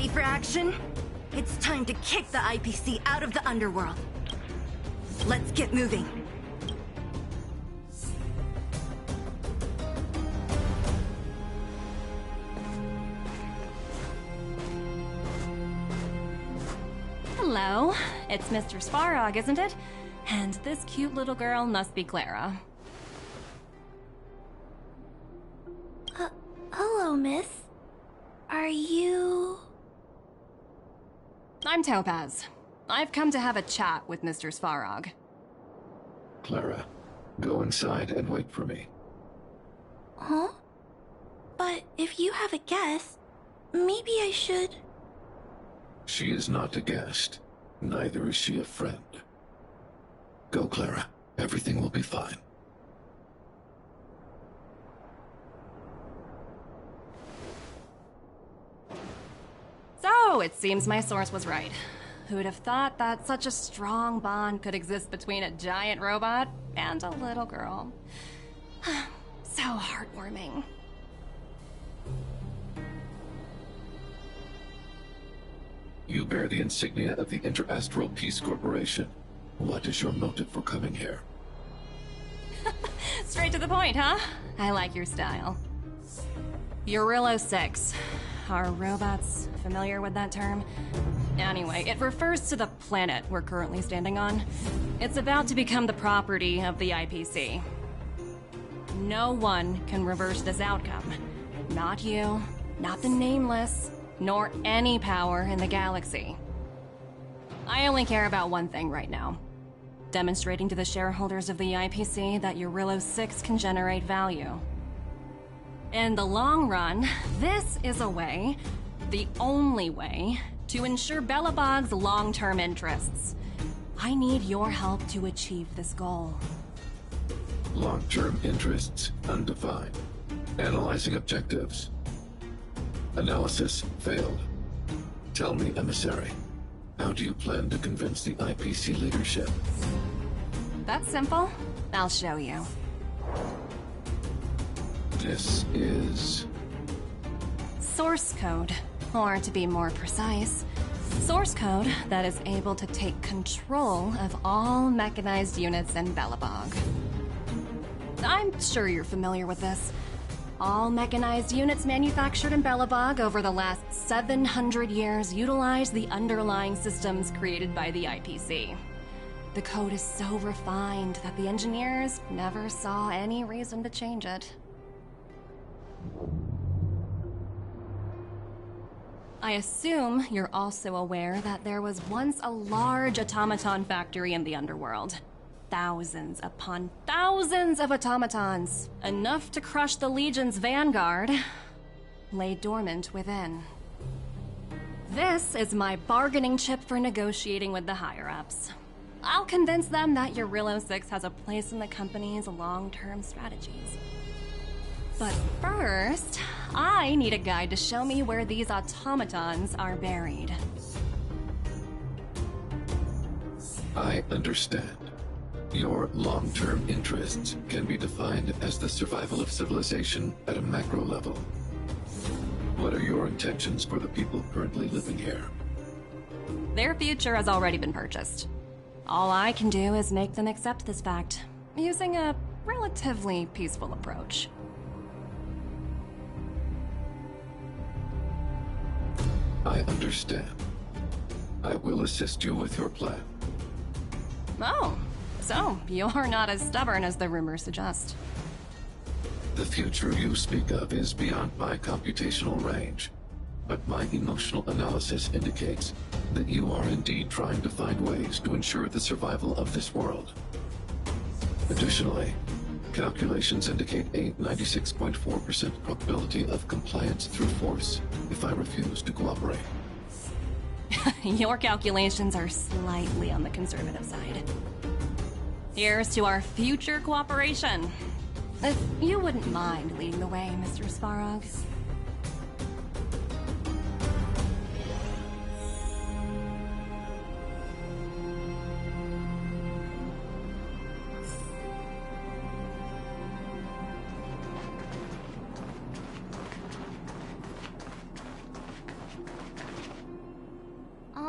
Ready for action? It's time to kick the IPC out of the underworld. Let's get moving. Hello, it's Mr. Svarog, isn't it? And this cute little girl must be Clara. Hello, miss. Are you... I'm Topaz. I've come to have a chat with Mr. Svarog. Clara, go inside and wait for me. Huh? But if you have a guest, maybe I should... She is not a guest. Neither is she a friend. Go, Clara. Everything will be fine. So, it seems my source was right. Who'd have thought that such a strong bond could exist between a giant robot and a little girl? So heartwarming. You bear the insignia of the Interastral Peace Corporation. What is your motive for coming here? Straight to the point, huh? I like your style. Eurillo 6. Are robots familiar with that term? Anyway, it refers to the planet we're currently standing on. It's about to become the property of the IPC. No one can reverse this outcome. Not you, not the Nameless, nor any power in the galaxy. I only care about one thing right now. Demonstrating to the shareholders of the IPC that Eurillo 6 can generate value. In the long run, this is a way, the only way, to ensure Belobog's long-term interests. I need your help to achieve this goal. Long-term interests undefined. Analyzing objectives. Analysis failed. Tell me, emissary, how do you plan to convince the IPC leadership? That's simple. I'll show you. This is... Source code, or to be more precise, source code that is able to take control of all mechanized units in Belobog. I'm sure you're familiar with this. All mechanized units manufactured in Belobog over the last 700 years utilize the underlying systems created by the IPC. The code is so refined that the engineers never saw any reason to change it. I assume you're also aware that there was once a large automaton factory in the underworld. Thousands upon thousands of automatons, enough to crush the Legion's vanguard, lay dormant within. This is my bargaining chip for negotiating with the higher-ups. I'll convince them that Eurillo 6 has a place in the company's long-term strategies. But first, I need a guide to show me where these automatons are buried. I understand. Your long-term interests can be defined as the survival of civilization at a macro level. What are your intentions for the people currently living here? Their future has already been purchased. All I can do is make them accept this fact, using a relatively peaceful approach. I understand. I will assist you with your plan. Oh, so you're not as stubborn as the rumors suggest. The future you speak of is beyond my computational range, but my emotional analysis indicates that you are indeed trying to find ways to ensure the survival of this world. Additionally, calculations indicate a 96.4% probability of compliance through force if I refuse to cooperate. Your calculations are slightly on the conservative side. Here's to our future cooperation. If you wouldn't mind leading the way, Mr. Svarog.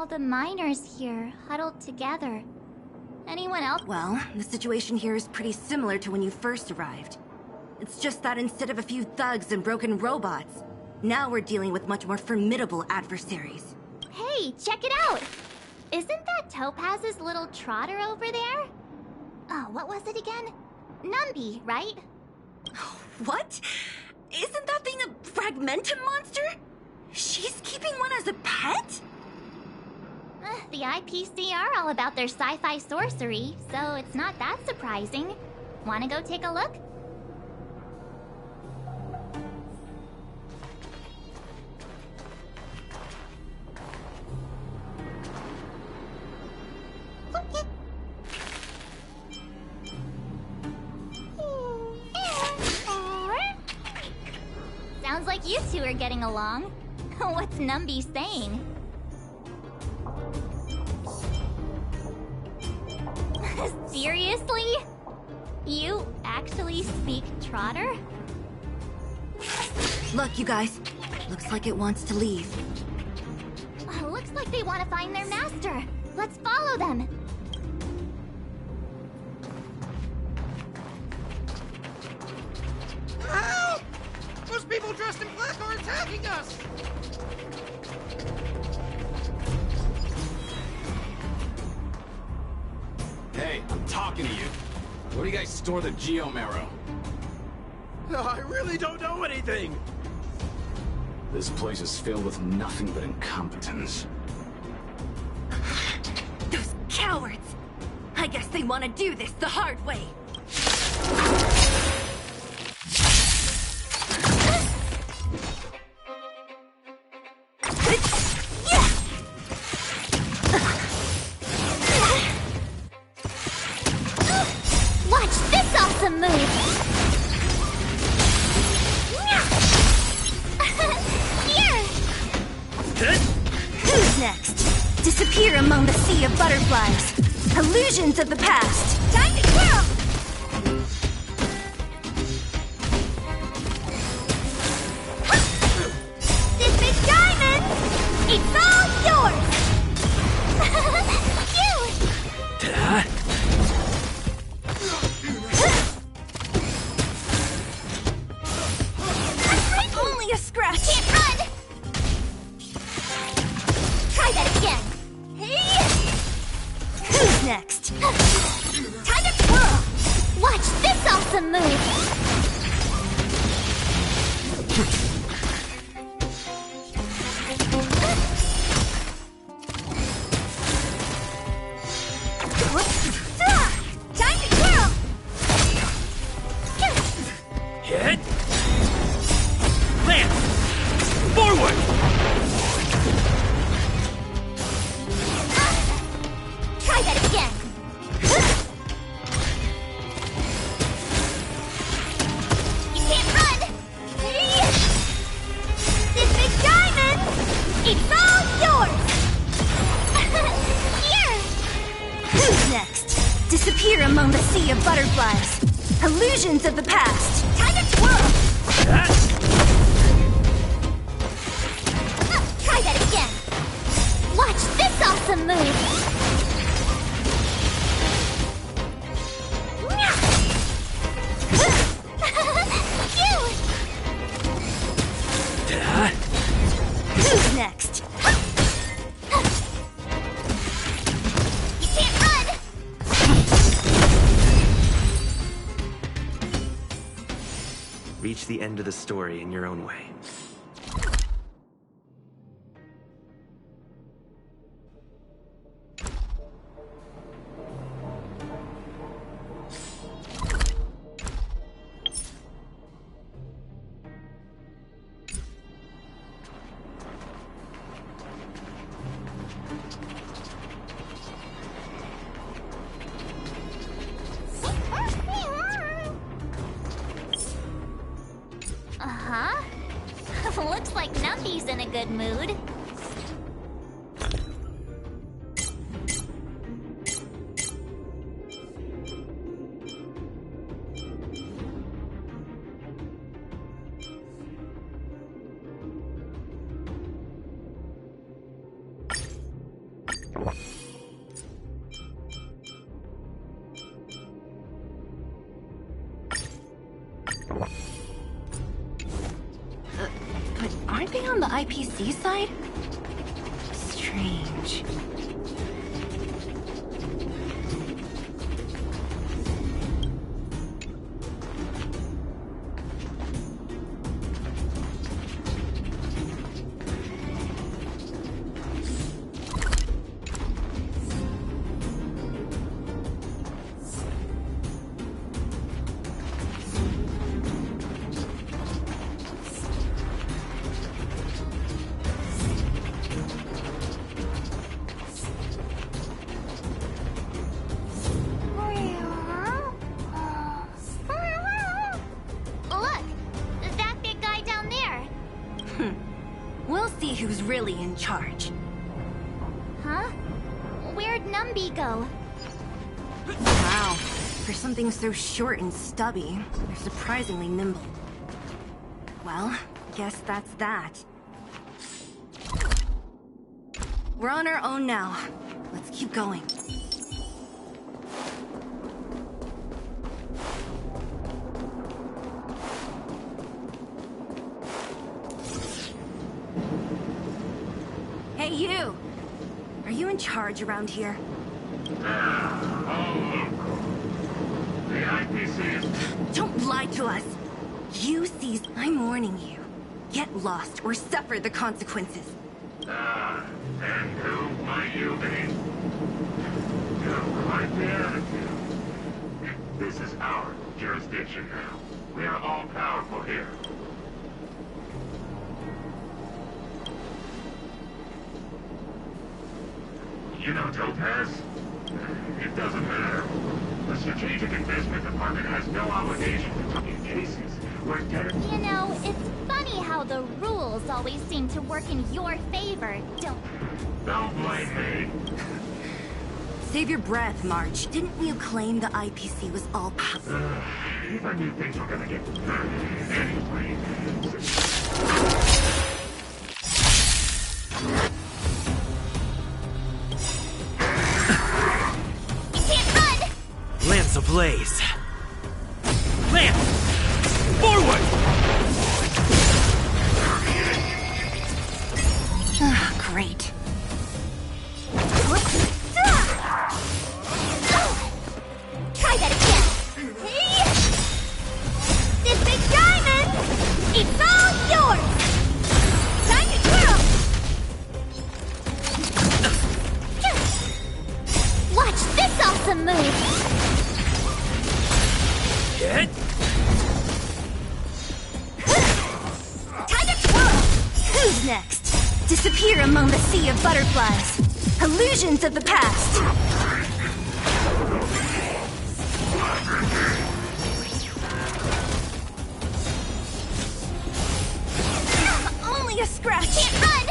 all the miners here, huddled together. Anyone else? Well, the situation here is pretty similar to when you first arrived. It's just that instead of a few thugs and broken robots, now we're dealing with much more formidable adversaries. Hey, check it out! Isn't that Topaz's little trotter over there? Oh, what was it again? Numby, right? What? Isn't that thing a Fragmentum monster? She's keeping one as a pet? The IPC are all about their sci-fi sorcery, so it's not that surprising. Wanna go take a look? Sounds like you two are getting along. What's Numby saying? Seriously? You actually speak Trotter? Look, you guys. Looks like it wants to leave. Looks like they want to find their master. Let's follow them. Help! Those people dressed in black are attacking us! Hey, I'm talking to you. Where do you guys store the Geomarrow? I really don't know anything! This place is filled with nothing but incompetence. Those cowards! I guess they want to do this the hard way. Watch this awesome move! Here! Who's next? Disappear among the sea of butterflies. Illusions of the past. Time to twirl! This big diamond! It's all yours! Cute! Only a scratch. Can't run! Try that again! Who's next? Time to twirl! Watch this awesome move! Time to twirl! Hit! Land! Forward! Try that again! You can't run! This big diamond! It's all yours! Here! Who's next? Disappear among the sea of butterflies. Illusions of the past. Time to twirl! Try that again! Watch this awesome move! Cute! Who's next? You can't run! Reach the end of the story in your own way. Uh-huh. Looks like Numby's in a good mood. But aren't they on the IPC side? Strange. Look! That big guy down there! We'll see who's really in charge. Huh? Where'd Numby go? Wow. For something so short and stubby, they're surprisingly nimble. Well, guess that's that. We're on our own now. Let's keep going. Hey, you! Are you in charge around here? The IPC is... Don't lie to us! You seize, I'm warning you. Get lost or suffer the consequences. And who might you be? You quite the attitude. This is our jurisdiction now. We are all powerful here. You know Topaz? It doesn't matter. The Strategic Investment Department has no obligation to talk in cases where You know, it's funny how the rules always seem to work in your favor, don't Don't blame me. Save your breath, March. Didn't you claim the IPC was all powerful? If I knew things were gonna get anyway. You can't run! Lance ablaze! Lance! Forward! Great. Try that again! This big diamond! It's all yours! Time to twirl! Watch this awesome move! Get! Time to twirl! Who's next? Disappear among the sea of butterflies. Illusions of the past. Only a scratch. Can't run!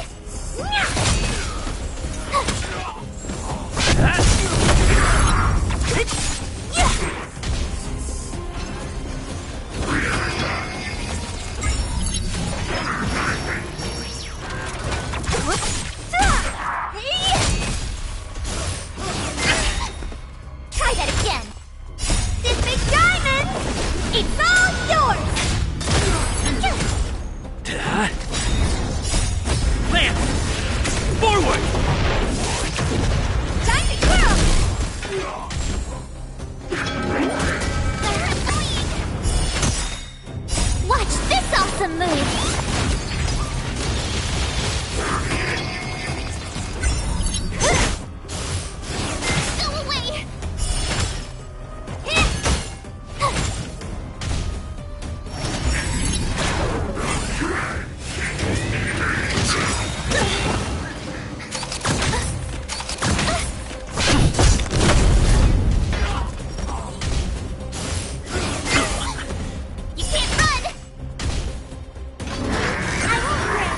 Try that again! This big diamond! It's all yours! Lance! Forward! Time to twirl! Watch this awesome move! Go away! You can't run! I won't run!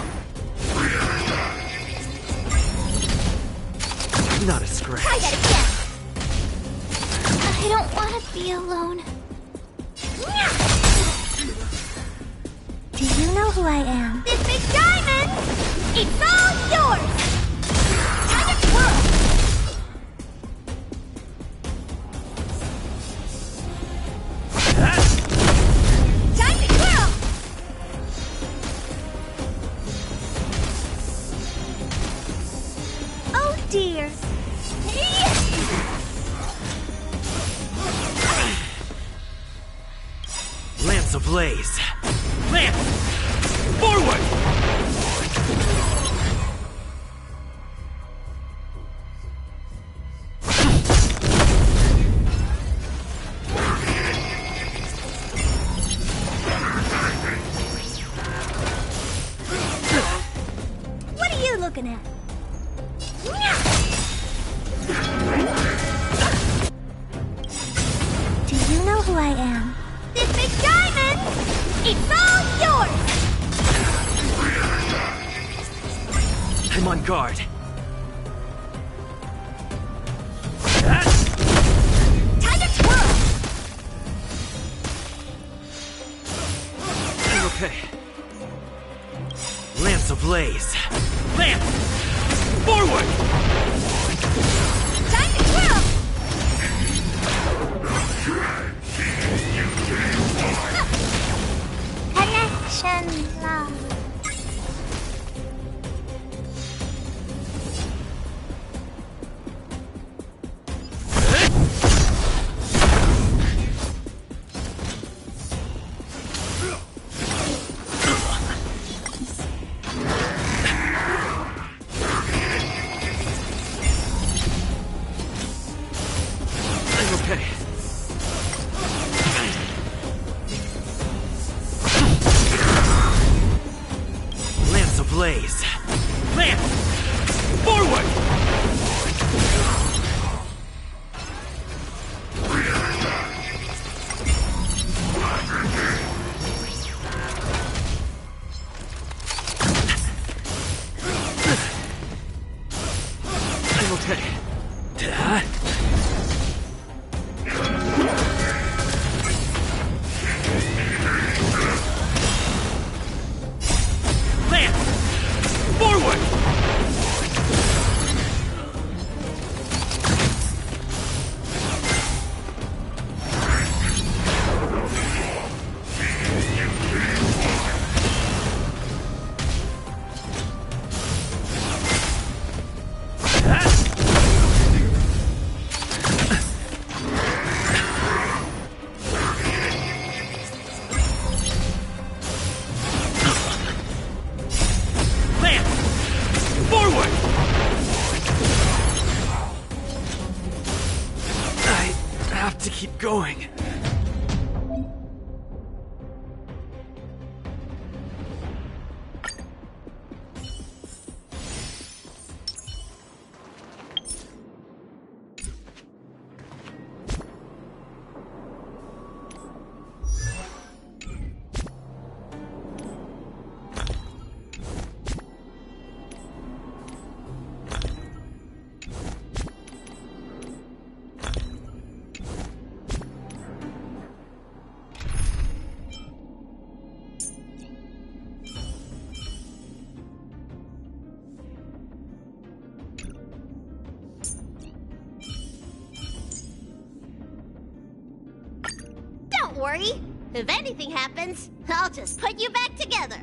Not a scratch. Try that again! I don't want to be alone. Do you know who I am? This big diamond! It's all yours! Time to twirl! Time Lance ablaze! Lance! Forward! What are you looking at? Do you know who I am? This big diamond! It's all yours! I'm on guard. Time to twirl! I'm okay. Lance ablaze! Lance! Forward! Time to twirl! Connection love. I'm okay. Lance ablaze! Lance! Forward! I'm okay. Lance! Forward! Lance! Forward! I have to keep going. Don't worry. If anything happens, I'll just put you back together.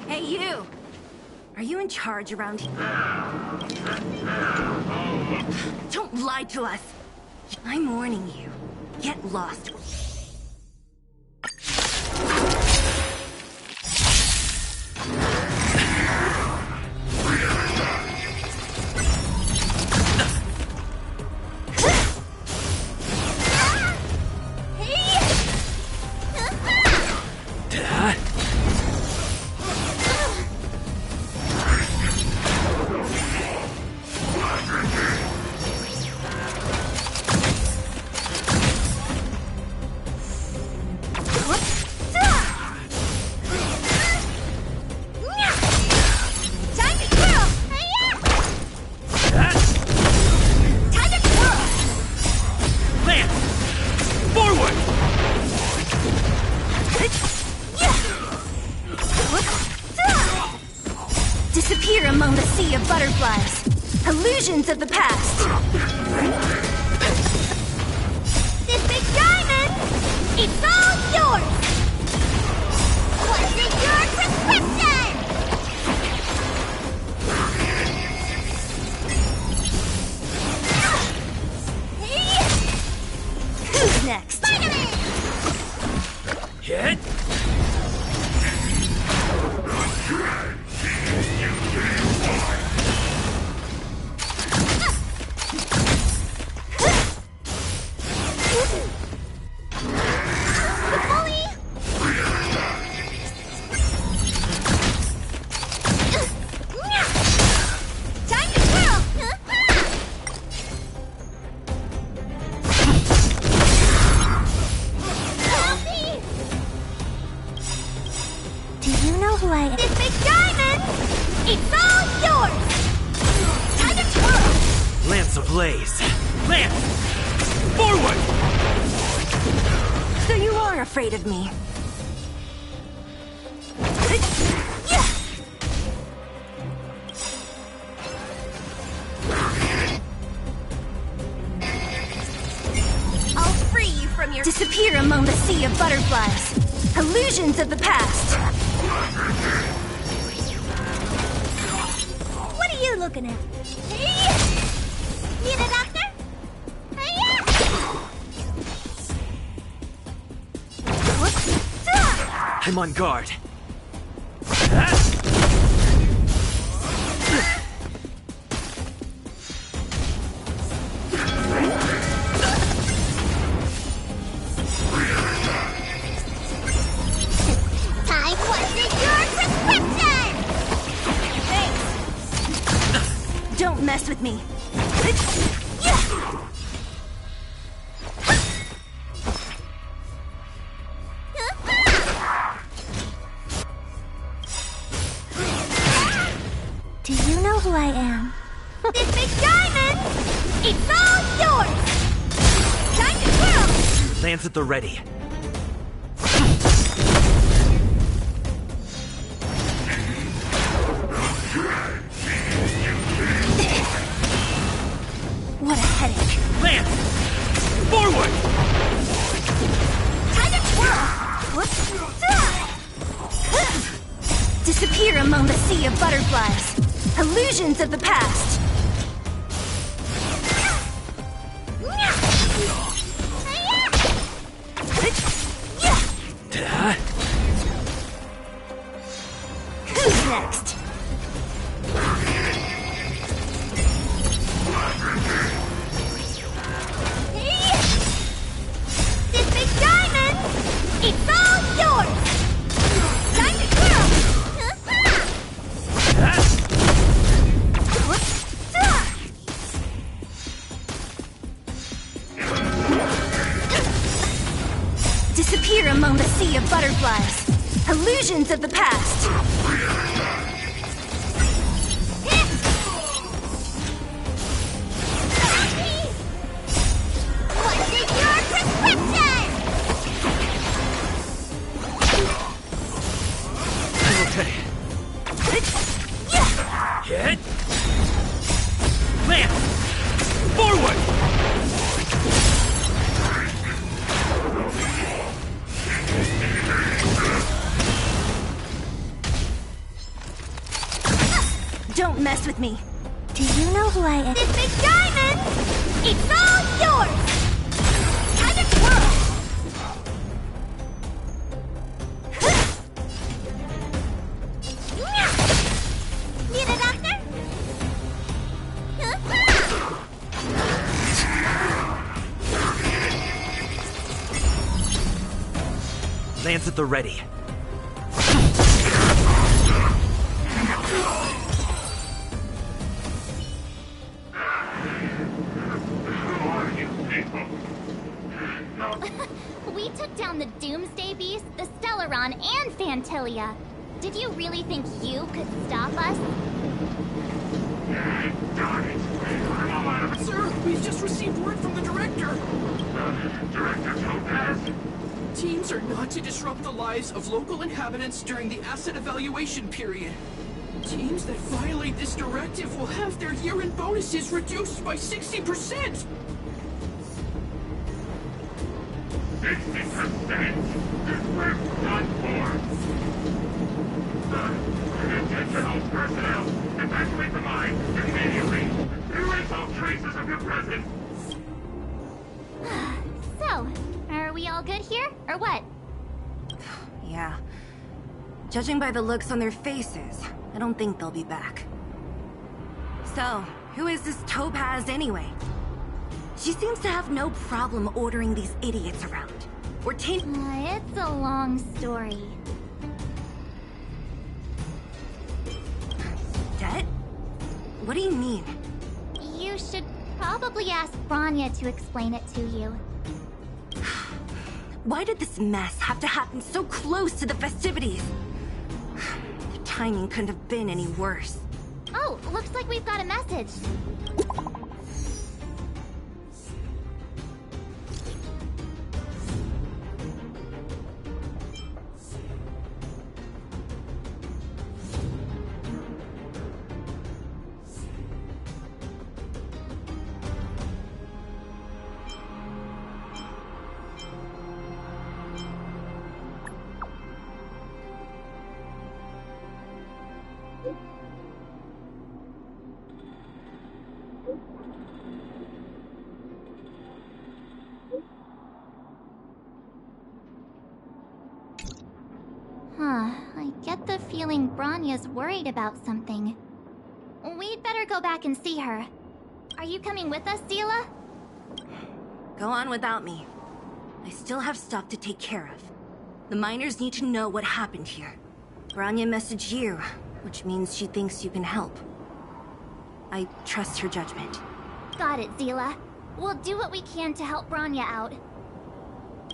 Hey, you! Are you in charge around here? Don't lie to us! I'm warning you. Get lost. Disappear among the sea of butterflies. Illusions of the past. This big diamond, it's all yours! What's in your prescription? Who's next? Spider-Man! Hit! This big diamond, it's all yours! Time to twirl! Lance ablaze! Lance! Forward! So you are afraid of me. I'll free you from your... Disappear among the sea of butterflies. Illusions of the past. What are you looking at? Need a doctor? I'm on guard. Time was in your prescription! Thanks. Don't mess with me. Do you know who I am? This big diamond! It's all yours! Time to twirl! Lance at the ready. What a headache. Lance! Forward! Time to twirl! Disappear among the sea of butterflies. Illusions of the past. Who's next? This big diamond, it's all yours! Time to twirl! Disappear among the sea of butterflies. Illusions of the past. What's in your prescription? I'm okay. Hit! Lance! Forward! Don't mess with me. Do you know who I am? This big diamond! It's all yours! Time to twirl! Need a doctor? Lance at the ready. We took down the Doomsday Beast, the Stellaron, and Phantilia. Did you really think you could stop us? Sir, we've just received word from the Director. Director Topaz? Teams are not to disrupt the lives of local inhabitants during the asset evaluation period. Teams that violate this directive will have their year-end bonuses reduced by 60%! 60%? We're done for. Attention all personnel. Evacuate the mine immediately. Erase all traces of your presence. So, are we all good here, or what? Yeah. Judging by the looks on their faces, I don't think they'll be back. So, who is this Topaz anyway? She seems to have no problem ordering these idiots around. Or It's a long story. Det? What do you mean? You should probably ask Bronya to explain it to you. Why did this mess have to happen so close to the festivities? The timing couldn't have been any worse. Oh, looks like we've got a message. I get the feeling Bronya's worried about something. We'd better go back and see her. Are you coming with us, Seele? Go on without me. I still have stuff to take care of. The miners need to know what happened here. Bronya messaged you, which means she thinks you can help. I trust her judgment. Got it, Seele. We'll do what we can to help Bronya out.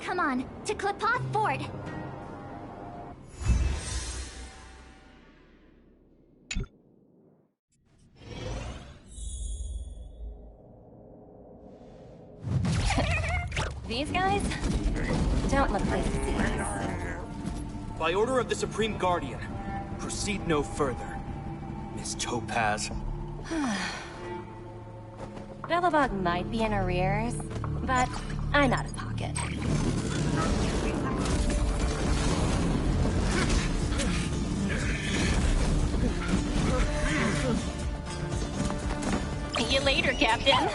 Come on, to Qlipoth Fort! These guys don't look like thieves. By order of the Supreme Guardian, proceed no further, Miss Topaz. Belobog might be in arrears, but I'm out of pocket. See you later, Captain.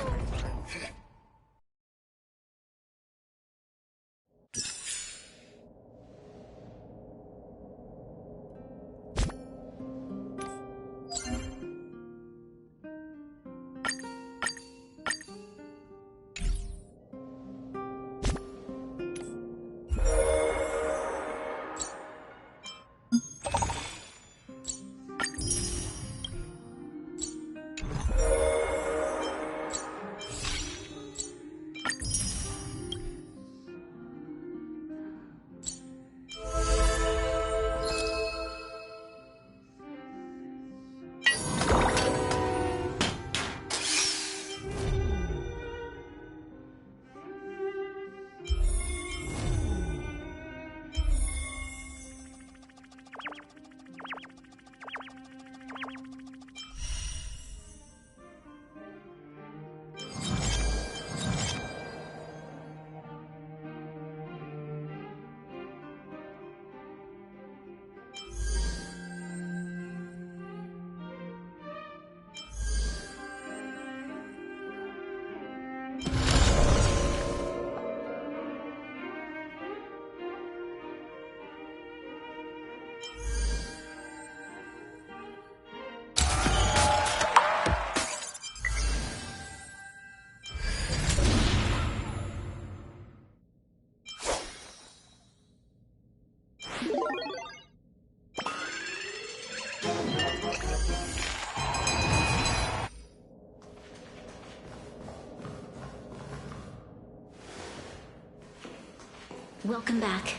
Welcome back.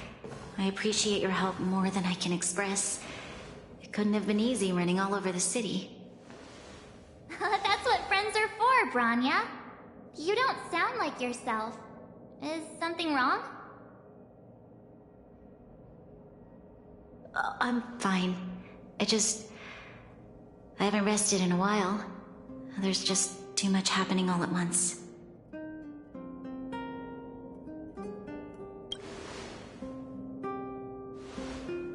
I appreciate your help more than I can express. It couldn't have been easy running all over the city. That's what friends are for, Bronya. You don't sound like yourself. Is something wrong? I'm fine. I haven't rested in a while. There's just too much happening all at once.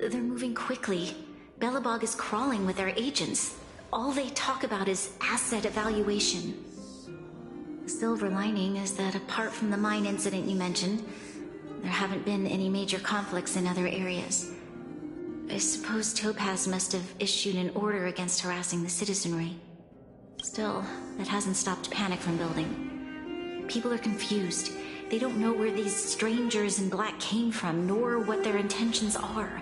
They're moving quickly. Belobog is crawling with their agents. All they talk about is asset evaluation. The silver lining is that apart from the mine incident you mentioned, there haven't been any major conflicts in other areas. I suppose Topaz must have issued an order against harassing the citizenry. Still, that hasn't stopped panic from building. People are confused. They don't know where these strangers in black came from, nor what their intentions are.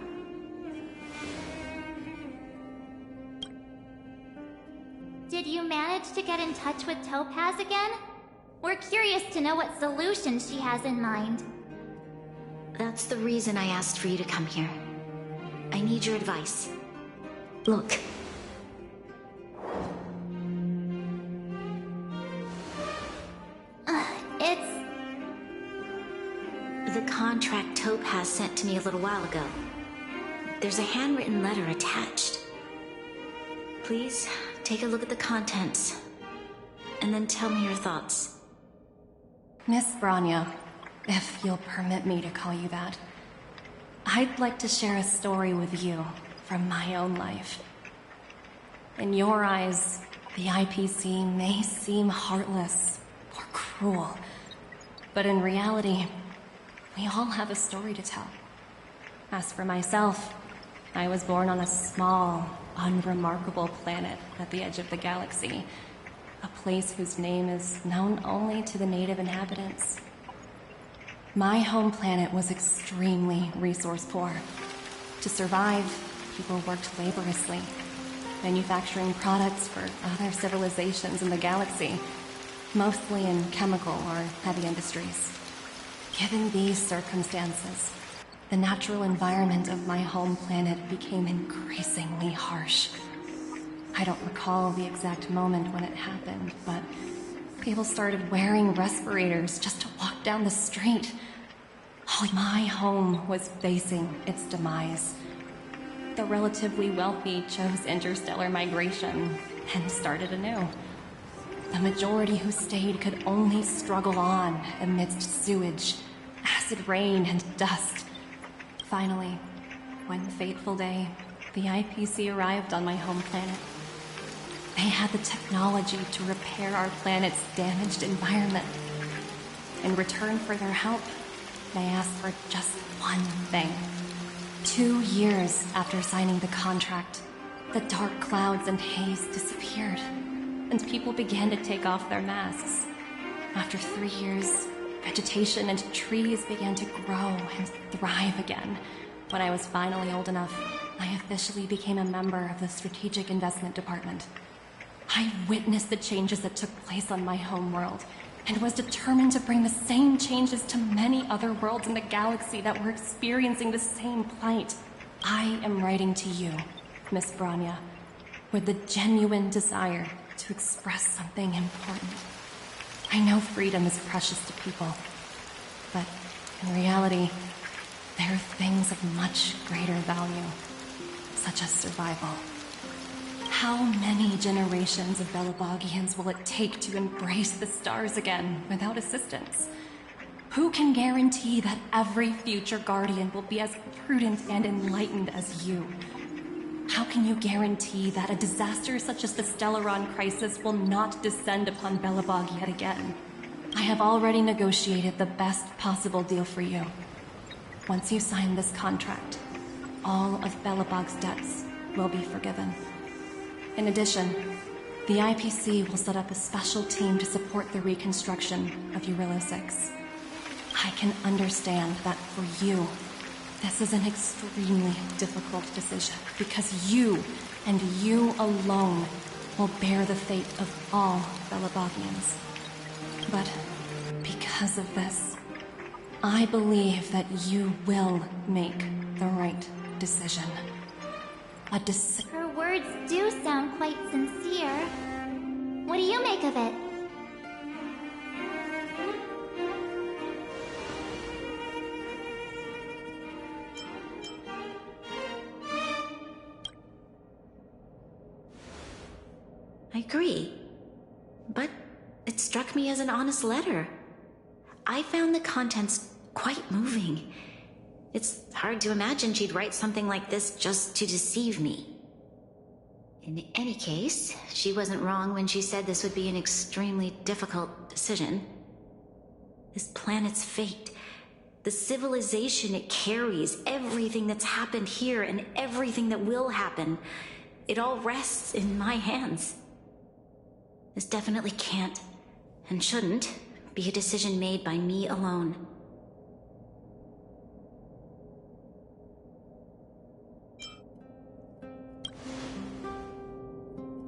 Did you manage to get in touch with Topaz again? We're curious to know what solutions she has in mind. That's the reason I asked for you to come here. I need your advice. Look. The contract Topaz sent to me a little while ago. There's a handwritten letter attached. Please, take a look at the contents, and then tell me your thoughts. Miss Bronya, if you'll permit me to call you that, I'd like to share a story with you from my own life. In your eyes, the IPC may seem heartless or cruel, but in reality, we all have a story to tell. As for myself, I was born on a small, unremarkable planet at the edge of the galaxy, a place whose name is known only to the native inhabitants. My home planet was extremely resource poor. To survive, people worked laboriously, manufacturing products for other civilizations in the galaxy, mostly in chemical or heavy industries. Given these circumstances, the natural environment of my home planet became increasingly harsh. I don't recall the exact moment when it happened, but people started wearing respirators just to walk down the street. My home was facing its demise. The relatively wealthy chose interstellar migration and started anew. The majority who stayed could only struggle on amidst sewage, acid rain, and dust. Finally, one fateful day, the IPC arrived on my home planet. They had the technology to repair our planet's damaged environment. In return for their help, they asked for just one thing. 2 years after signing the contract, the dark clouds and haze disappeared, and people began to take off their masks. After 3 years, vegetation and trees began to grow and thrive again. When I was finally old enough, I officially became a member of the Strategic Investment Department. I witnessed the changes that took place on my home world, and was determined to bring the same changes to many other worlds in the galaxy that were experiencing the same plight. I am writing to you, Miss Bronya, with the genuine desire to express something important. I know freedom is precious to people, but in reality, there are things of much greater value, such as survival. How many generations of Belobogians will it take to embrace the stars again without assistance? Who can guarantee that every future Guardian will be as prudent and enlightened as you? How can you guarantee that a disaster such as the Stellaron crisis will not descend upon Belobog yet again? I have already negotiated the best possible deal for you. Once you sign this contract, all of Belobog's debts will be forgiven. In addition, the IPC will set up a special team to support the reconstruction of Urilla 6. I can understand that for you, this is an extremely difficult decision, because you, and you alone, will bear the fate of all Belobogians. But because of this, I believe that you will make the right decision. Her words do sound quite sincere. What do you make of it? I agree. But it struck me as an honest letter. I found the contents quite moving. It's hard to imagine she'd write something like this just to deceive me. In any case, she wasn't wrong when she said this would be an extremely difficult decision. This planet's fate, the civilization it carries, everything that's happened here and everything that will happen, it all rests in my hands. This definitely can't, and shouldn't, be a decision made by me alone.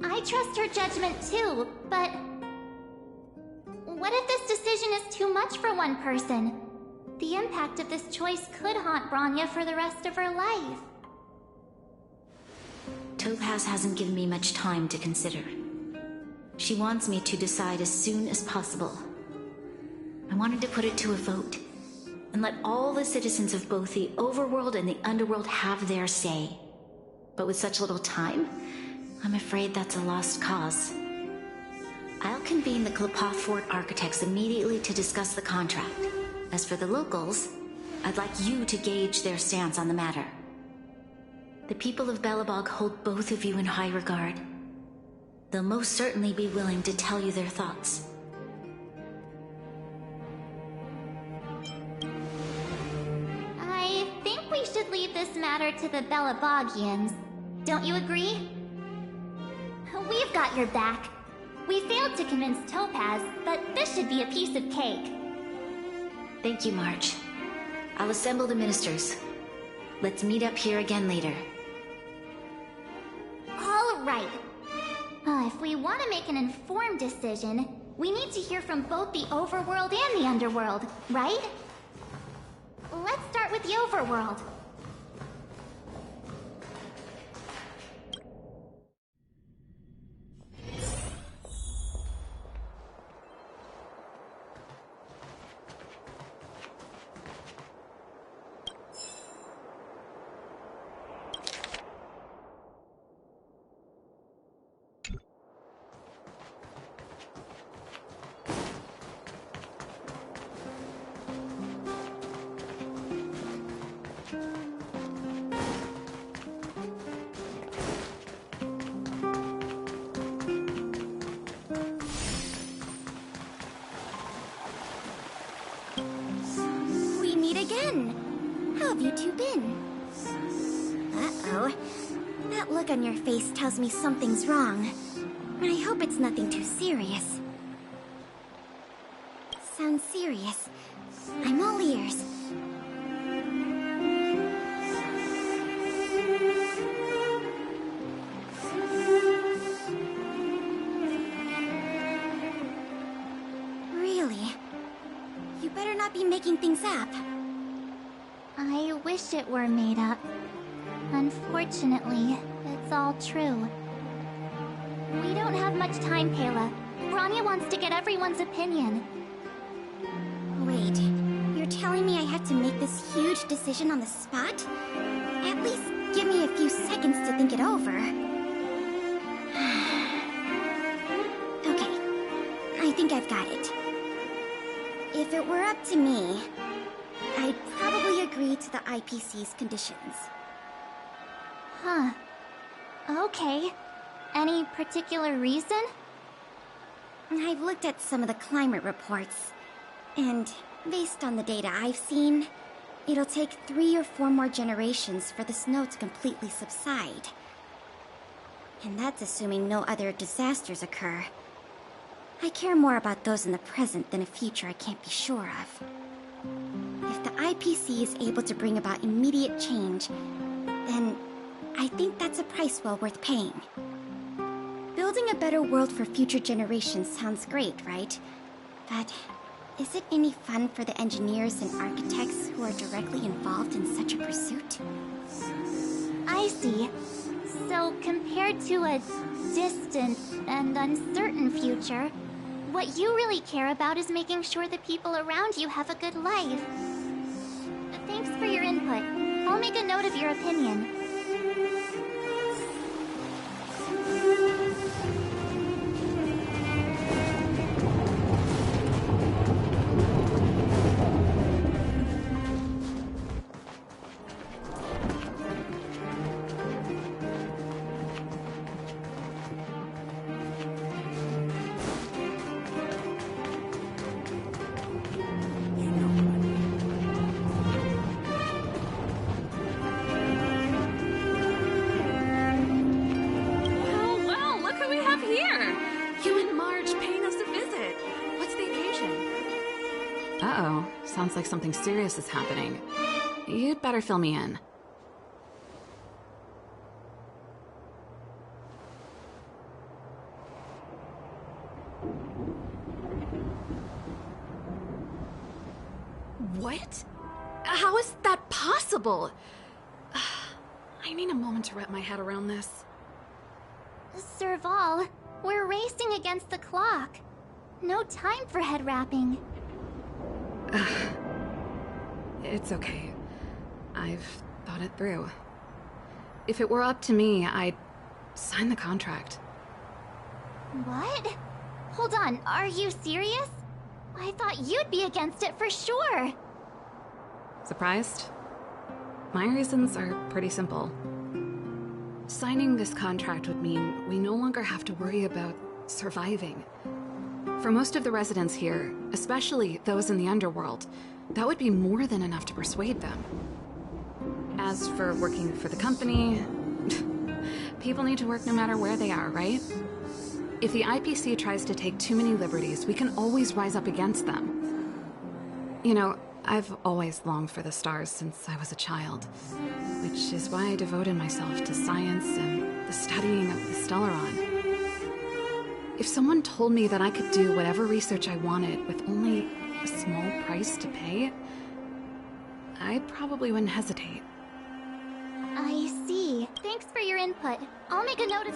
I trust her judgment too, but... what if this decision is too much for one person? The impact of this choice could haunt Bronya for the rest of her life. Topaz hasn't given me much time to consider. She wants me to decide as soon as possible. I wanted to put it to a vote, and let all the citizens of both the Overworld and the Underworld have their say. But with such little time, I'm afraid that's a lost cause. I'll convene the Qlipoth Fort architects immediately to discuss the contract. As for the locals, I'd like you to gauge their stance on the matter. The people of Belobog hold both of you in high regard. They'll most certainly be willing to tell you their thoughts. I think we should leave this matter to the Belobogians. Don't you agree? We've got your back. We failed to convince Topaz, but this should be a piece of cake. Thank you, March. I'll assemble the ministers. Let's meet up here again later. All right. If we want to make an informed decision, we need to hear from both the Overworld and the Underworld, right? Let's start with the Overworld. How have you two been? Uh-oh. That look on your face tells me something's wrong. I hope it's nothing too serious. Sounds serious. I'm all ears. Really? You better not be making things up. I wish it were made up. Unfortunately, it's all true. We don't have much time, Kayla. Bronya wants to get everyone's opinion. Wait, you're telling me I have to make this huge decision on the spot? At least give me a few seconds to think it over. Okay, I think I've got it. If it were up to me, I'd probably agree to the IPC's conditions. Huh. Okay. Any particular reason? I've looked at some of the climate reports, and based on the data I've seen, it'll take 3 or 4 more generations for the snow to completely subside. And that's assuming no other disasters occur. I care more about those in the present than a future I can't be sure of. If the IPC is able to bring about immediate change, then I think that's a price well worth paying. Building a better world for future generations sounds great, right? But Is it any fun for the engineers and architects who are directly involved in such a pursuit? I see. So, compared to a distant and uncertain future, what you really care about is making sure the people around you have a good life. Thanks for your input. I'll make a note of your opinion. Uh-oh. Sounds like something serious is happening. You'd better fill me in. What? How is that possible? I need a moment to wrap my head around this. Serval, we're racing against the clock. No time for head wrapping. It's okay. I've thought it through. If it were up to me, I'd sign the contract. What? Hold on, are you serious? I thought you'd be against it for sure. Surprised? My reasons are pretty simple. Signing this contract would mean we no longer have to worry about surviving. For most of the residents here, especially those in the underworld, that would be more than enough to persuade them. As for working for the company, people need to work no matter where they are, right? If the IPC tries to take too many liberties, we can always rise up against them. You know, I've always longed for the stars since I was a child, which is why I devoted myself to science and the studying of the Stellaron. If someone told me that I could do whatever research I wanted with only a small price to pay, I probably wouldn't hesitate. I see. Thanks for your input. I'll make a note of...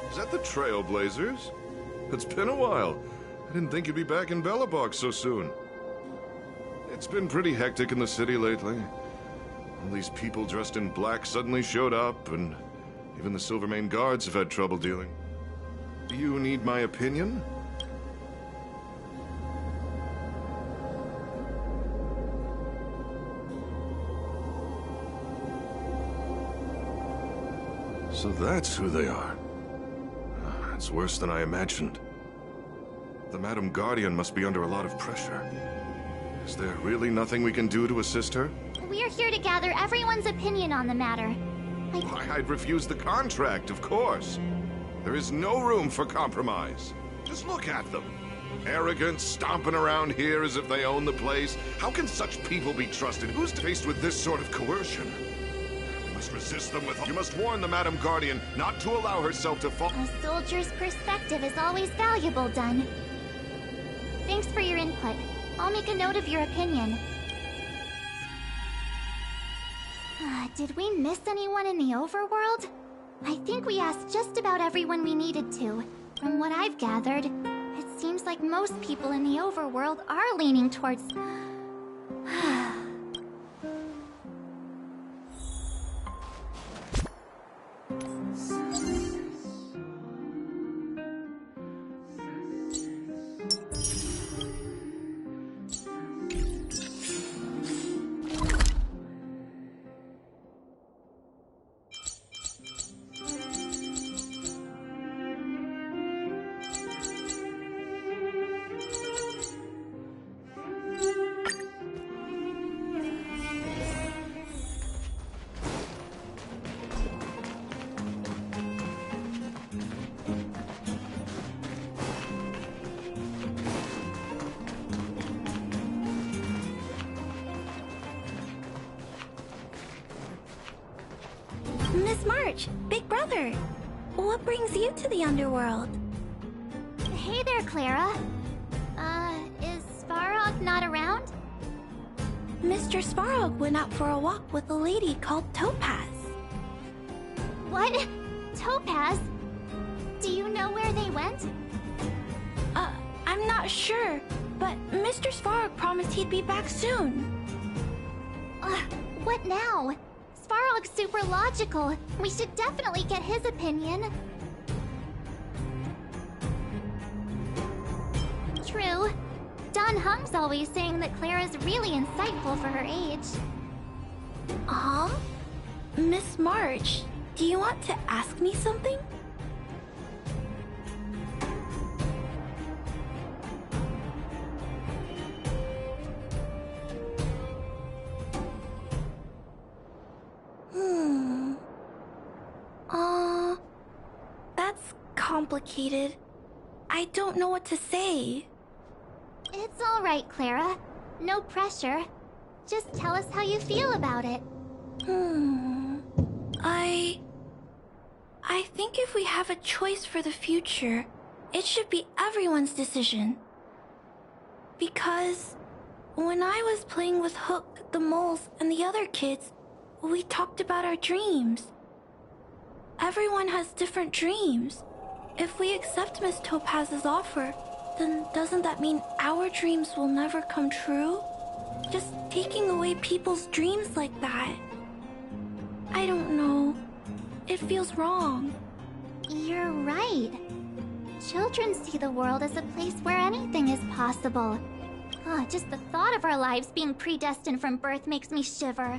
Is that the Trailblazers? It's been a while. I didn't think you'd be back in Belobog so soon. It's been pretty hectic in the city lately. All these people dressed in black suddenly showed up, and even the Silvermane guards have had trouble dealing. Do you need my opinion? So that's who they are. It's worse than I imagined. The Madam Guardian must be under a lot of pressure. Is there really nothing we can do to assist her? We're here to gather everyone's opinion on the matter. Why, I'd refuse the contract, of course. There is no room for compromise. Just look at them. Arrogant, stomping around here as if they own the place. How can such people be trusted? Who's faced with this sort of coercion? We must resist them with... You must warn the Madam Guardian not to allow herself to fall... A soldier's perspective is always valuable, Dunn. Thanks for your input. I'll make a note of your opinion. Did we miss anyone in the overworld? I think we asked just about everyone we needed to. From what I've gathered, it seems like most people in the overworld are leaning towards... Miss March, Big Brother. What brings you to the underworld? Hey there, Clara. Is Svarog not around? Mr. Svarog went out for a walk with a lady called Topaz. What? Topaz? Do you know where they went? I'm not sure, but Mr. Svarog promised he'd be back soon. What now? Svarog's super logical. We should definitely get his opinion. True. Don Hung's always saying that Clara's really insightful for her age. Huh? Miss March, do you want to ask me something? That's complicated. I don't know what to say. It's all right, Clara. No pressure. Just tell us how you feel about it. I think if we have a choice for the future, it should be everyone's decision. Because when I was playing with Hook, the moles, and the other kids, we talked about our dreams. Everyone has different dreams. If we accept Miss Topaz's offer, then doesn't that mean our dreams will never come true? Just taking away people's dreams like that. I don't know. It feels wrong. You're right. Children see the world as a place where anything is possible. Just the thought of our lives being predestined from birth makes me shiver.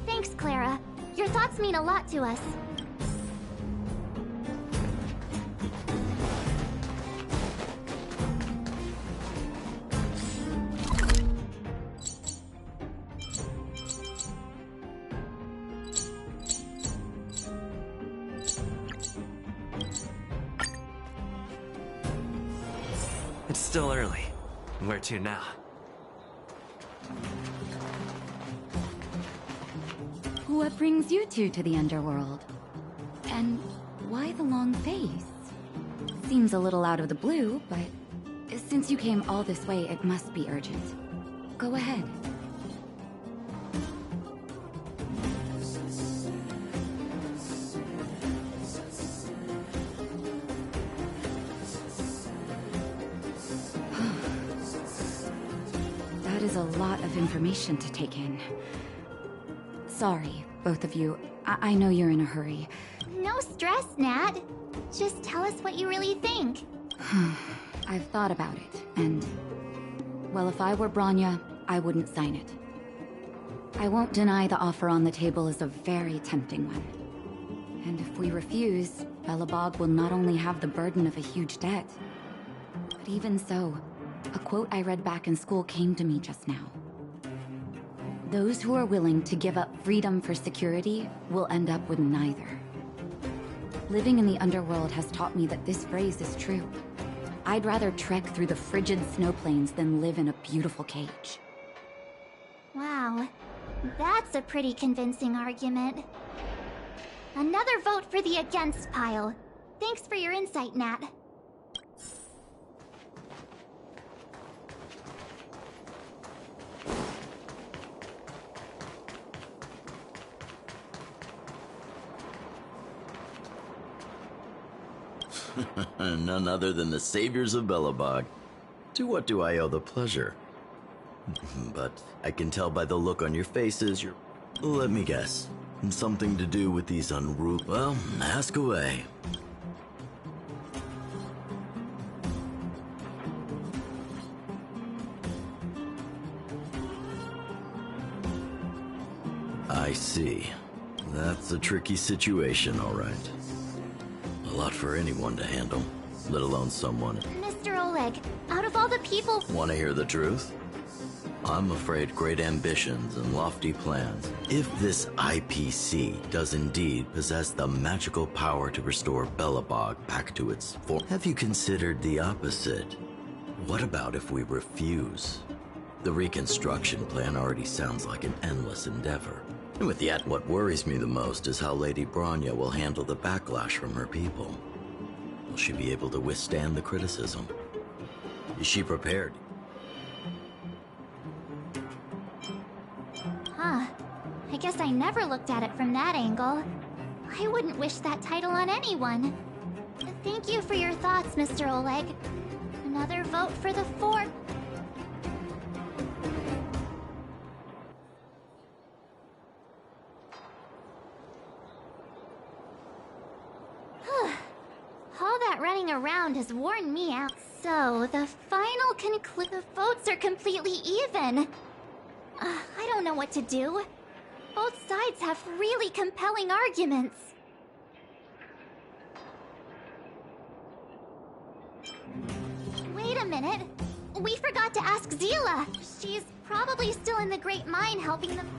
Thanks, Clara. Your thoughts mean a lot to us. It's still early. Where to now? What brings you two to the underworld? And why the long face? Seems a little out of the blue, but since you came all this way, it must be urgent. Go ahead. That is a lot of information to take in. Sorry, both of you. I know you're in a hurry. No stress, Nat. Just tell us what you really think. I've thought about it, and... well, if I were Bronya, I wouldn't sign it. I won't deny the offer on the table is a very tempting one. And if we refuse, Belobog will not only have the burden of a huge debt, but even so, a quote I read back in school came to me just now. Those who are willing to give up freedom for security will end up with neither. Living in the underworld has taught me that this phrase is true. I'd rather trek through the frigid snow plains than live in a beautiful cage. Wow, that's a pretty convincing argument. Another vote for the against pile. Thanks for your insight, Nat. None other than the saviors of Belobog. To what do I owe the pleasure? But I can tell by the look on your faces you're... let me guess. Something to do with these Well, ask away. I see. That's a tricky situation, all right. A lot for anyone to handle, let alone someone. Mr. Oleg, out of all the people... Want to hear the truth? I'm afraid great ambitions and lofty plans. If this IPC does indeed possess the magical power to restore Belobog back to its form, have you considered the opposite? What about if we refuse? The reconstruction plan already sounds like an endless endeavor. With yet, what worries me the most is how Lady Bronya will handle the backlash from her people. Will she be able to withstand the criticism? Is she prepared? Huh. I guess I never looked at it from that angle. I wouldn't wish that title on anyone. Thank you for your thoughts, Mr. Oleg. Another vote for the fort. All that running around has worn me out. So, the final the votes are completely even. I don't know what to do. Both sides have really compelling arguments. Wait a minute. We forgot to ask Zila. She's probably still in the Great Mine helping them.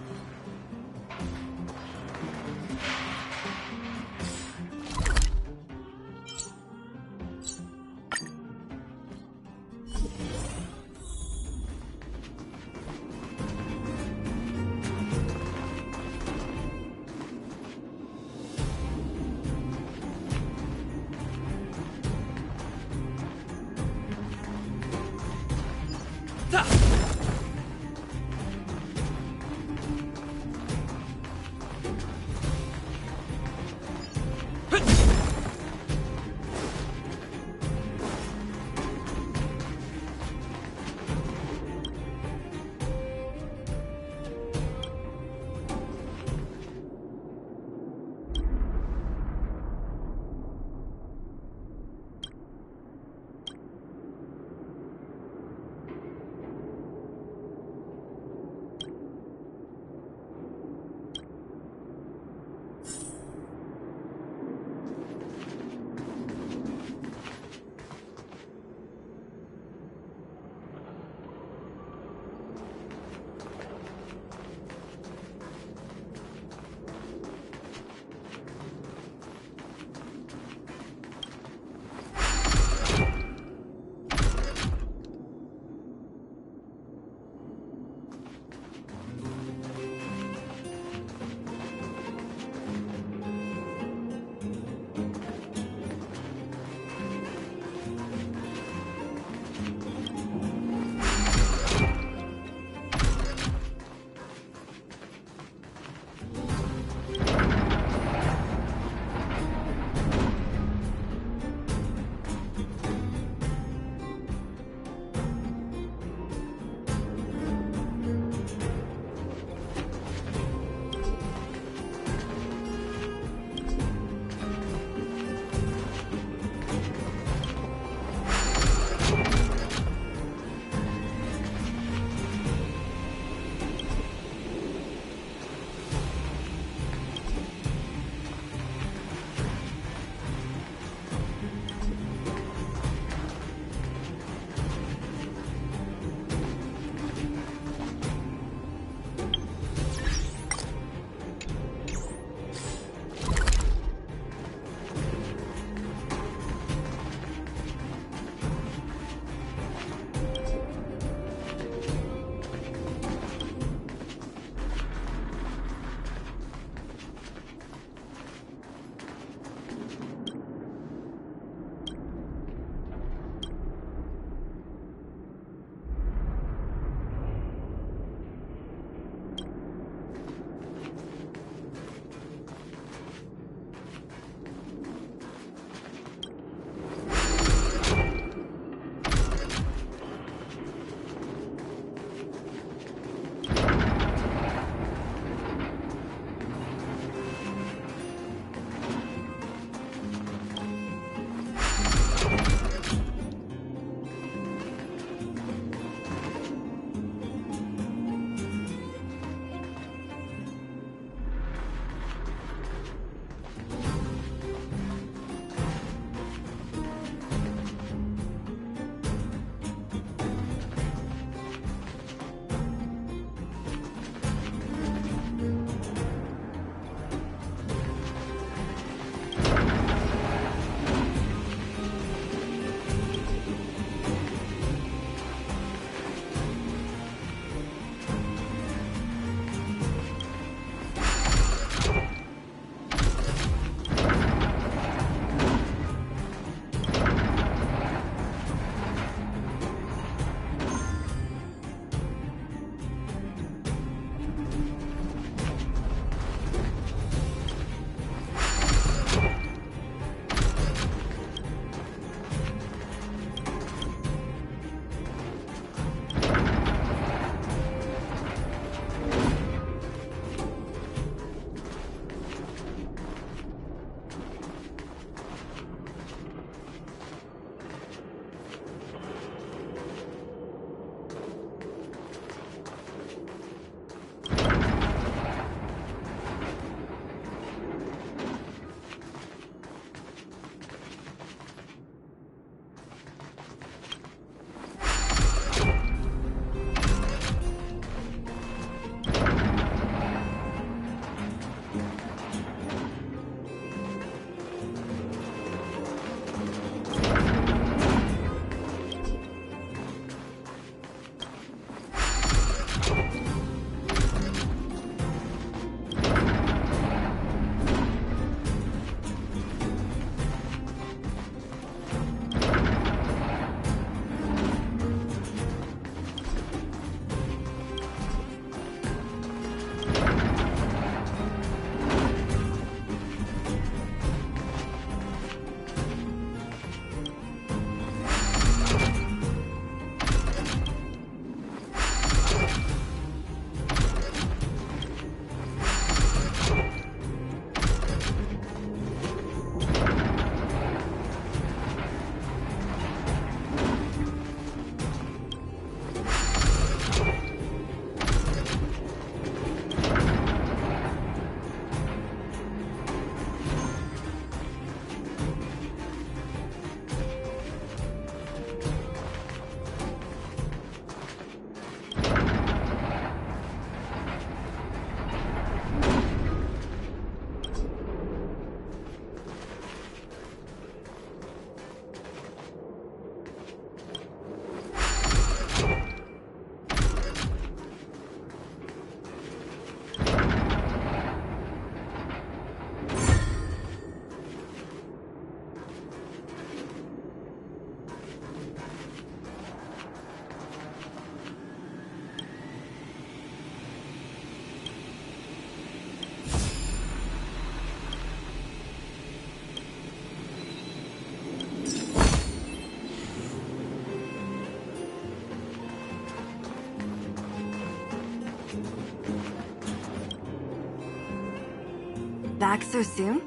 Back so soon?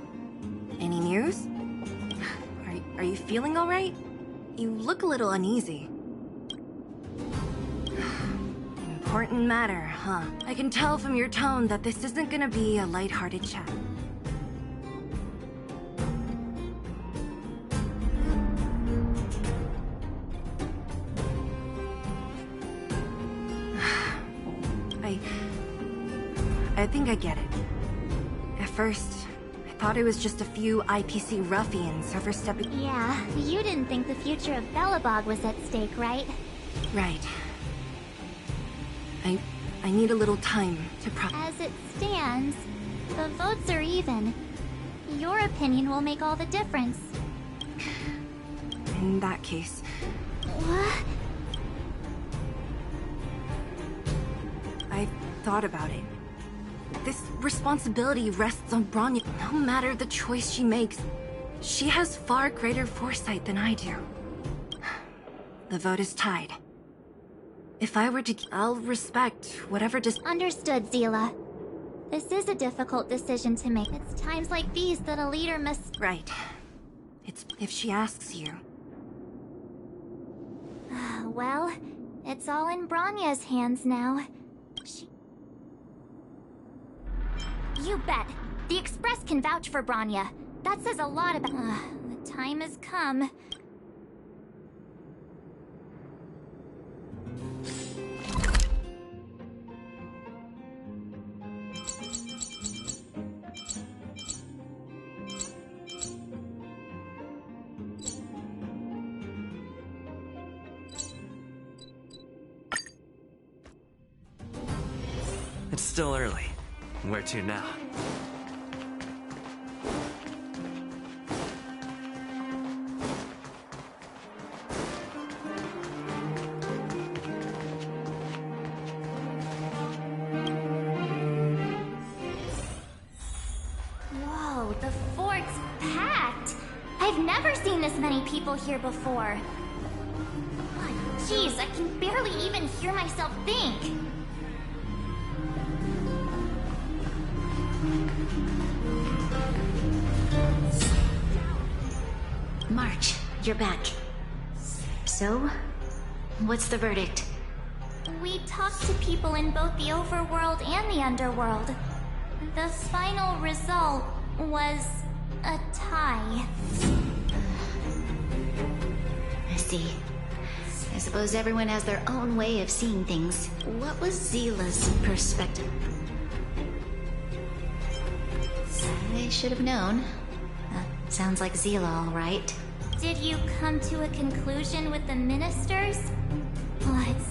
Any news? Are you feeling alright? You look a little uneasy. Important matter, huh? I can tell from your tone that this isn't gonna be a lighthearted chat. I think I get it. At first, I thought it was just a few IPC ruffians overstepping. Yeah, you didn't think the future of Belobog was at stake, right? Right. I need a little time to As it stands, the votes are even. Your opinion will make all the difference. In that case... What? I thought about it. This responsibility rests on Bronya. No matter the choice she makes, she has far greater foresight than I do. The vote is tied. If I were to... I'll respect whatever Understood, Seele. This is a difficult decision to make. It's times like these that a leader must... Right. It's if she asks you. Well, it's all in Bronya's hands now. You bet. The Express can vouch for Bronya. That says a lot about... the time has come. It's still early. Where to now? Whoa, the fort's packed! I've never seen this many people here before. Jeez, I can barely even hear myself think. March, you're back. So, what's the verdict? We talked to people in both the overworld and the underworld. The final result was a tie. I see. I suppose everyone has their own way of seeing things. What was Seele's perspective? I should have known. Sounds like Seele, all right. Did you come to a conclusion with the ministers?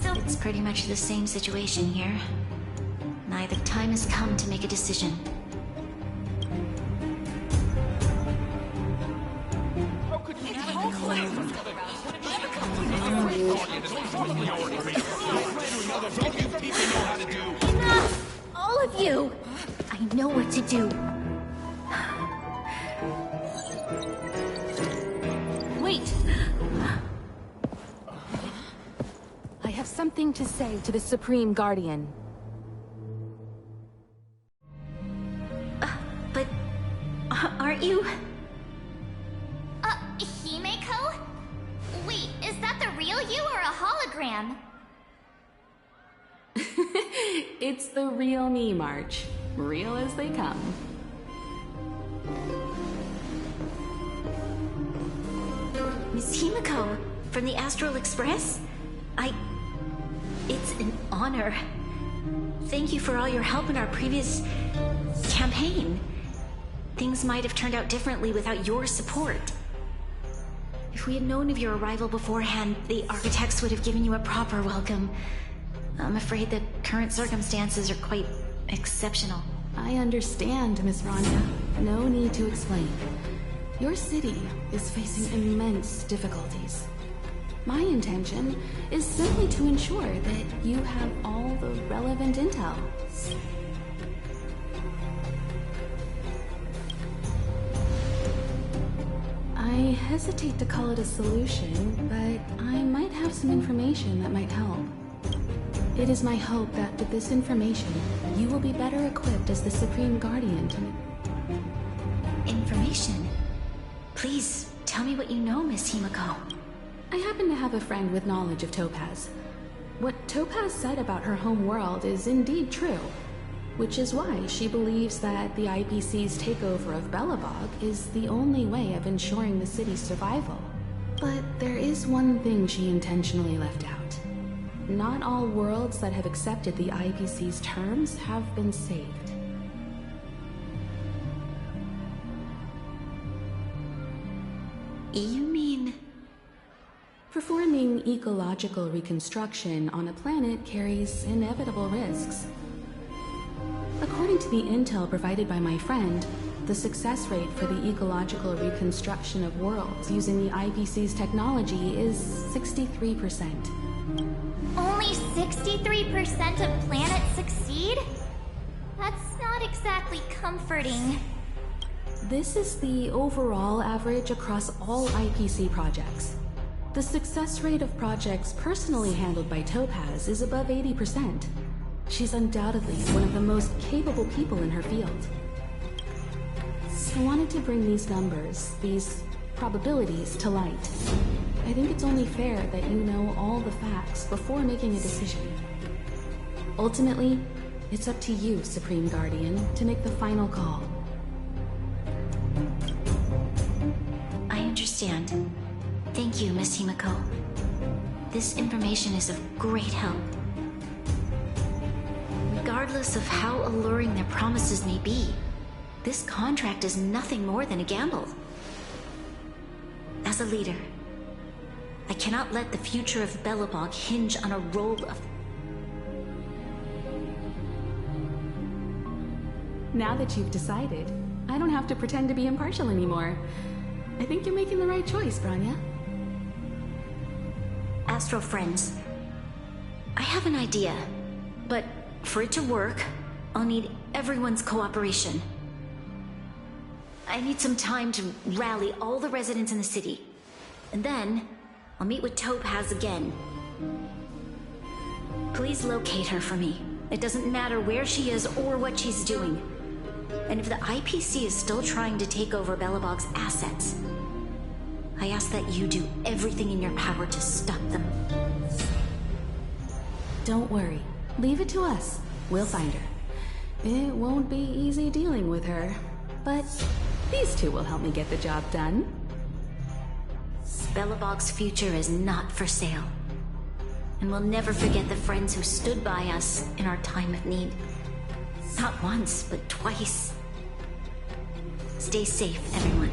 It's pretty much the same situation here. Neither time has come to make a decision. Enough! All of you! I know what to do. Wait! I have something to say to the Supreme Guardian. But... aren't you? Himeko? Wait, is that the real you or a hologram? It's the real me, March. Real as they come. Miss Himeko, from the Astral Express? It's an honor. Thank you for all your help in our previous campaign. Things might have turned out differently without your support. If we had known of your arrival beforehand, the architects would have given you a proper welcome. I'm afraid the current circumstances are quite exceptional. I understand, Miss Bronya. No need to explain. Your city is facing immense difficulties. My intention is simply to ensure that you have all the relevant intel. I hesitate to call it a solution, but I might have some information that might help. It is my hope that with this information, you will be better equipped as the Supreme Guardian to... Information? Please, tell me what you know, Miss Himiko. I happen to have a friend with knowledge of Topaz. What Topaz said about her home world is indeed true, which is why she believes that the IPC's takeover of Belobog is the only way of ensuring the city's survival. But there is one thing she intentionally left out. Not all worlds that have accepted the IPC's terms have been saved. You mean... Performing ecological reconstruction on a planet carries inevitable risks. According to the intel provided by my friend, the success rate for the ecological reconstruction of worlds using the IPC's technology is 63%. Only 63% of planets succeed? That's not exactly comforting. This is the overall average across all IPC projects. The success rate of projects personally handled by Topaz is above 80%. She's undoubtedly one of the most capable people in her field. I wanted to bring these numbers, these probabilities, to light. I think it's only fair that you know all the facts before making a decision. Ultimately, it's up to you, Supreme Guardian, to make the final call. I understand. Thank you, Miss Himiko. This information is of great help. Regardless of how alluring their promises may be, this contract is nothing more than a gamble. As a leader, I cannot let the future of Belobog hinge on a roll of... Now that you've decided, I don't have to pretend to be impartial anymore. I think you're making the right choice, Bronya. Astro friends, I have an idea, but for it to work, I'll need everyone's cooperation. I need some time to rally all the residents in the city, and then I'll meet with Topaz again. Please locate her for me. It doesn't matter where she is or what she's doing. And if the IPC is still trying to take over Belobog's assets, I ask that you do everything in your power to stop them. Don't worry. Leave it to us. We'll find her. It won't be easy dealing with her, but these two will help me get the job done. Belobog's future is not for sale. And we'll never forget the friends who stood by us in our time of need. Not once, but twice. Stay safe, everyone.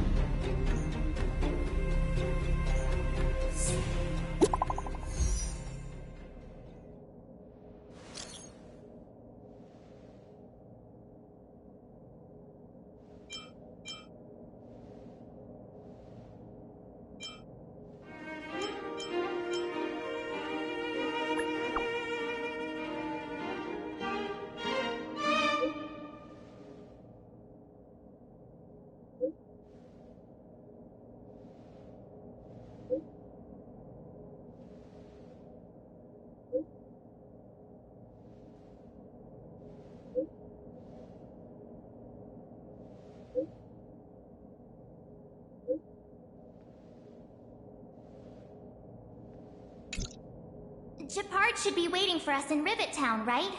Gepard should be waiting for us in Rivet Town, right?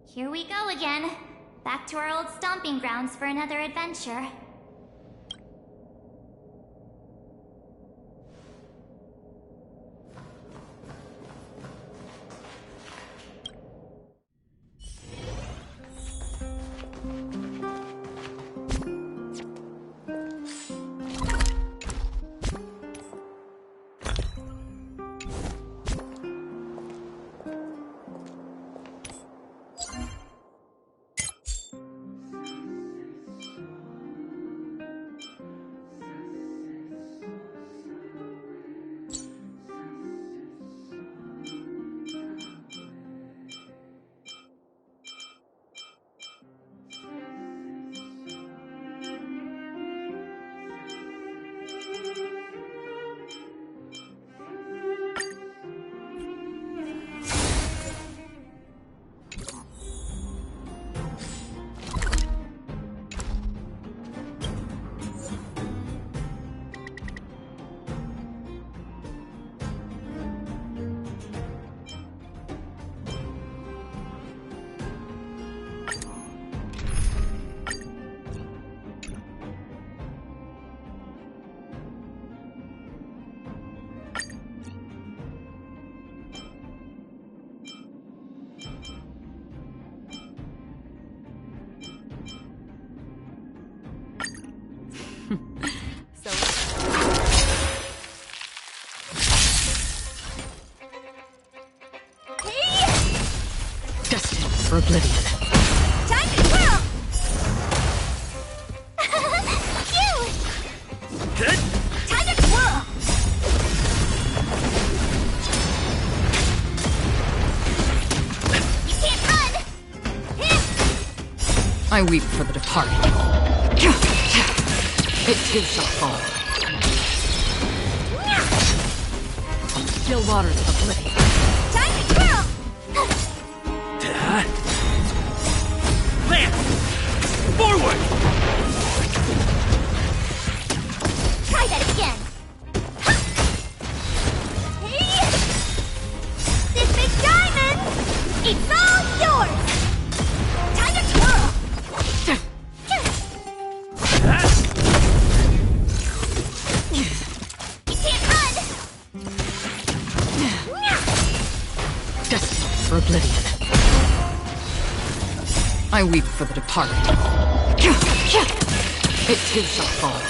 Here we go again. Back to our old stomping grounds for another adventure. for oblivion. Time to twirl! Phew! Time to twirl! You can't run! I weep for the departed. It too shall fall. Still waters of oblivion. Time to twirl! Land! Forward! Try that again. This big diamond! It's all yours! Time to twirl! You can't run! Destined for oblivion. I weep for the departed. It too shall fall.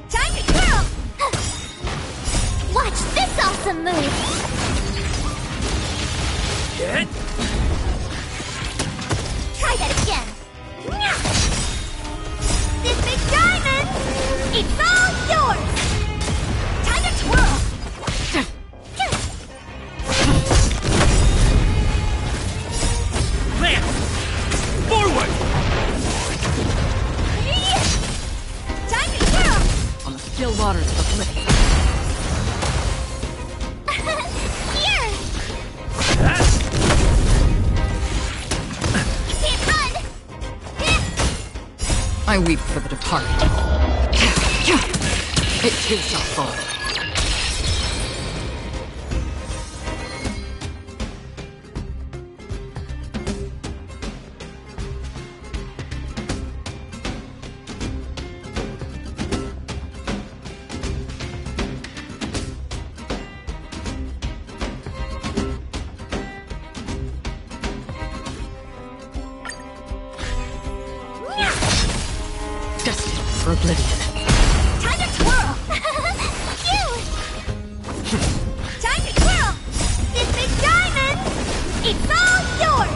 Time to twirl! Watch this awesome move! Get! Try that again! This big diamond! It's all yours! Time to twirl! Land! Forward! Time to twirl! On the still waters of oblivion. Here! You can't run! I weep for the departed. It too shall fall. Destined for oblivion. Time to twirl! Phew! Time to twirl! This big diamond! It's all yours!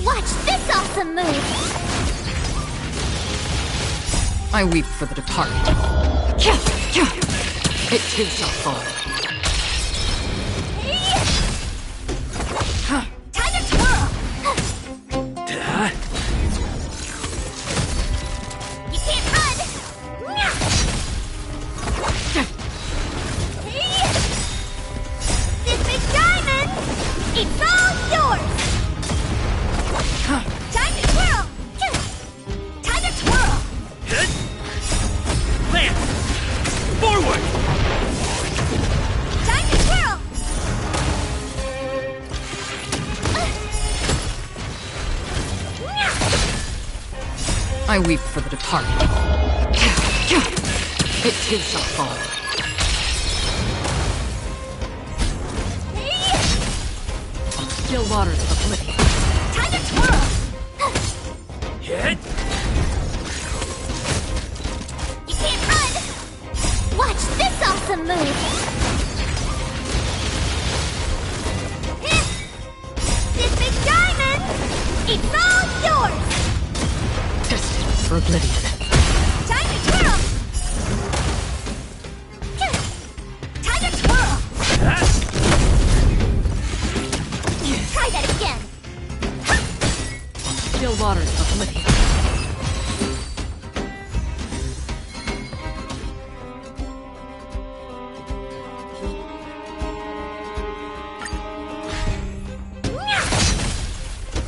Watch this awesome move! I weep for the departed. It too shall fall. Time to twirl! You can't run! This big diamond! It's all yours! Time to twirl! Time to twirl! Land! Forward! Time to twirl! I weep for the departed. It too shall fall. On the still waters of oblivion. Time to twirl! Hit! You can't run! Watch this awesome move! This big diamond! It's all yours! Destined for oblivion. Time to twirl! Time to twirl! Try that again! On the still waters of oblivion.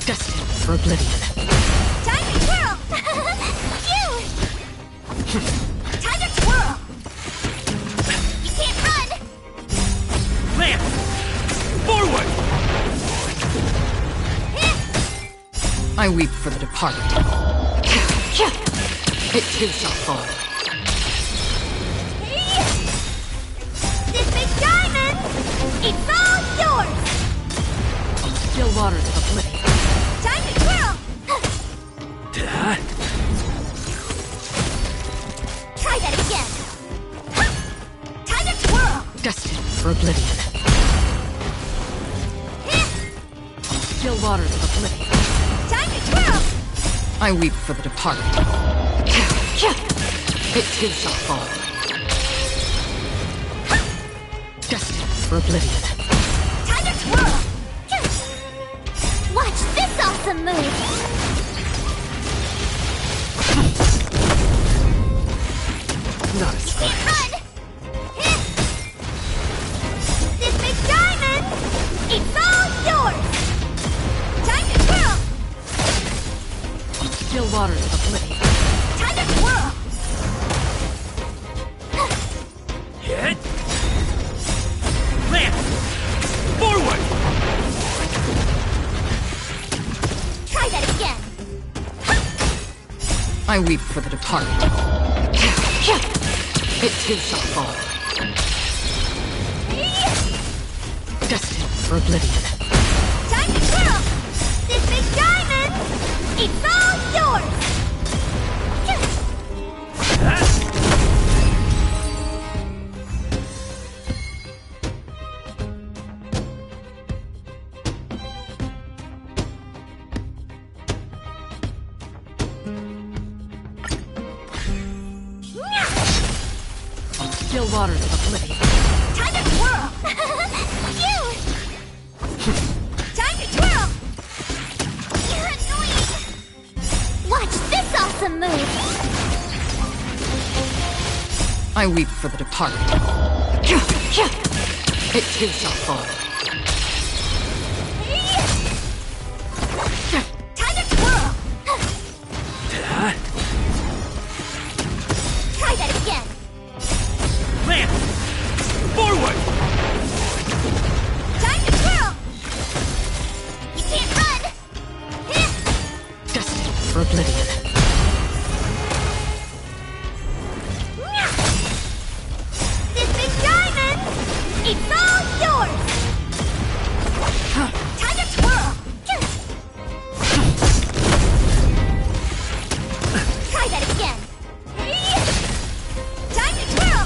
Destined for oblivion. Time to twirl! Phew! Time to twirl! You can't run! Land! Forward! I weep for the departed. It too shall fall. This big diamond! It's all yours! On the still waters of oblivion. Time to twirl! Try that again! for oblivion. Still waters of oblivion. Time to twirl! I weep for the departed. It too shall fall. Destined for oblivion. Time to twirl! Watch this awesome move! Not a scratch. Run! This big diamond! It's all yours! Time to twirl! Still waters of oblivion. Time to twirl! Hit! Land! Forward! Try that again! I weep for the departed. It too shall fall. Destined for oblivion. Time to twirl! This big diamond! It's all yours! Still waters of oblivion. Time to twirl! Phew! Time to twirl! You're annoying! Watch this awesome move! I weep for the departed. It too shall fall. Time to twirl! Try that again! Land! Forward! Time to twirl! You can't run! Destined for oblivion. This big diamond! It's all yours! Time to twirl! Try that again! Time to twirl!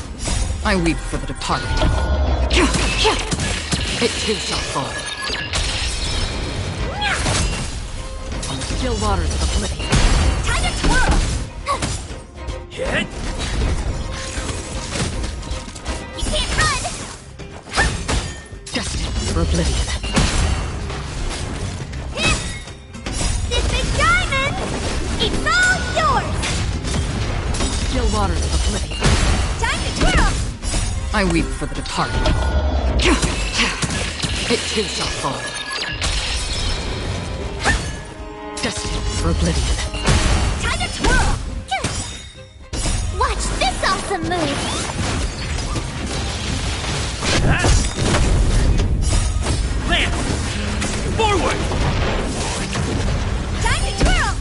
I weep for the departed. It too shall fall. Still waters of oblivion. Time to twirl! Hit! You can't run! Destined for oblivion. This big diamond! It's all yours! Still waters of oblivion. Time to twirl! I weep for the departed. It too shall fall. Destined for oblivion. Time to twirl! Watch this awesome move! Land! Forward! Time to twirl!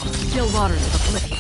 Still waters of oblivion.